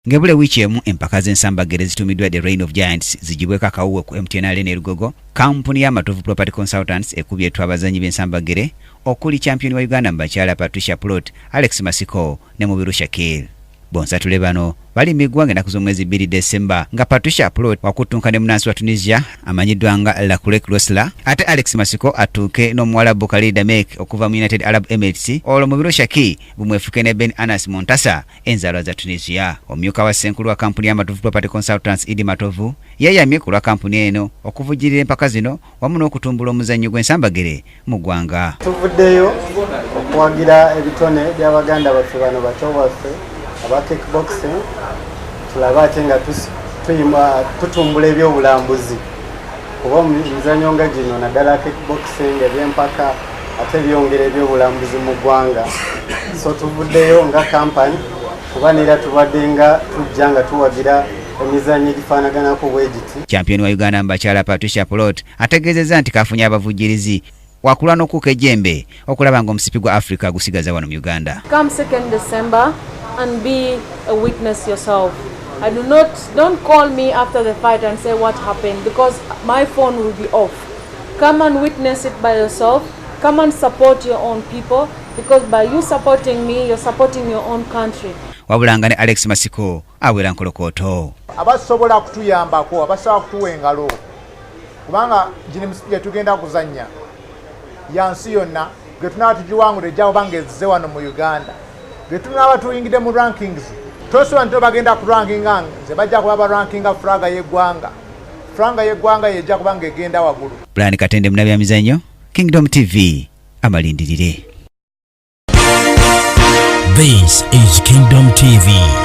Ngebule wiki emu empaka z'ensambagere zitumiddwa The Reign of Giants zigibweko akawuwe ku MTN Arena e Lugogo. Kampuni ya Matovu Property Consultants ekubyetwa abazanyi b'ensambagere okuli champion wa Uganda Mbakyala Patricia Plot, Alex Masiko ne Mubiru Shakil. Bonsatule bano bali migwange naku z'omwezi 2 December nga Patricia Plot wakutunka ne munansi wa Tunisia amanyiddwa nga Lakulek Rosla, ate Alex Masiko atuuke n'omuwalabu Khalid Damek okuva mu United Arab Emirates, olwo Mubiru Shakil bumwefuke ne Ben Anas Montasa enzalwa za Tunisia. Omumyuka wa Ssenkulu wa kampuni ya Matovu Property Consultants Idi Matovu yayamye ku lwa kampuni eno okuvujjirira empaka zino wamu n'okutumbula omuzannyo gw'ensambagere mu ggwanga. Tuvuddeyo okuwagira ebitone by'Abaganda baffe bano bato baffe aba kickboxing, tulaba ate nga tutumbula ebyobulambuzi kuba omuzannyo nga gino naddala kickboxing ebyempaka ate byongera ebyobulambuzi mu ggwanga. So tuvuddeyo nga kampani kuba nera tubadde nga tujja nga tuwagira emizannyo egifaanaganako bwegiti. Champion wa Uganda Mbakyala Patricia Plot ategeezezza nti kafunye abavujjirizi wakulwa n'okuuka ejjembe okulaba ng'omusipi gwa Africa gusigaza wano mu Uganda. Come 2nd December and be a witness yourself. Don't call me after the fight and say what happened, because my phone will be off. Come and witness it by yourself. Come and support your own people, because by you supporting me, you're supporting your own country. Wabulanga ne Alex Masiko awera nkolokooto. Abasobola kutuyambako, abasobola kutuwa engalo, kubanga gino misipi tugenda kuzannya yansi yonna gwe tunaba tugiwangula ejja kubanga ezze wano mu Uganda, gwe tunaba tuyingidde mu rankings. Tosobola nti bagenda ku rankinga nze bajja kuba barankinga fulaga y'eggwanga. Fulaga y'eggwanga yejja kubanga egenda waggulu. Brian Katende munabyamizannyo, Kingdom TV, amalindirire. This is Kingdom TV.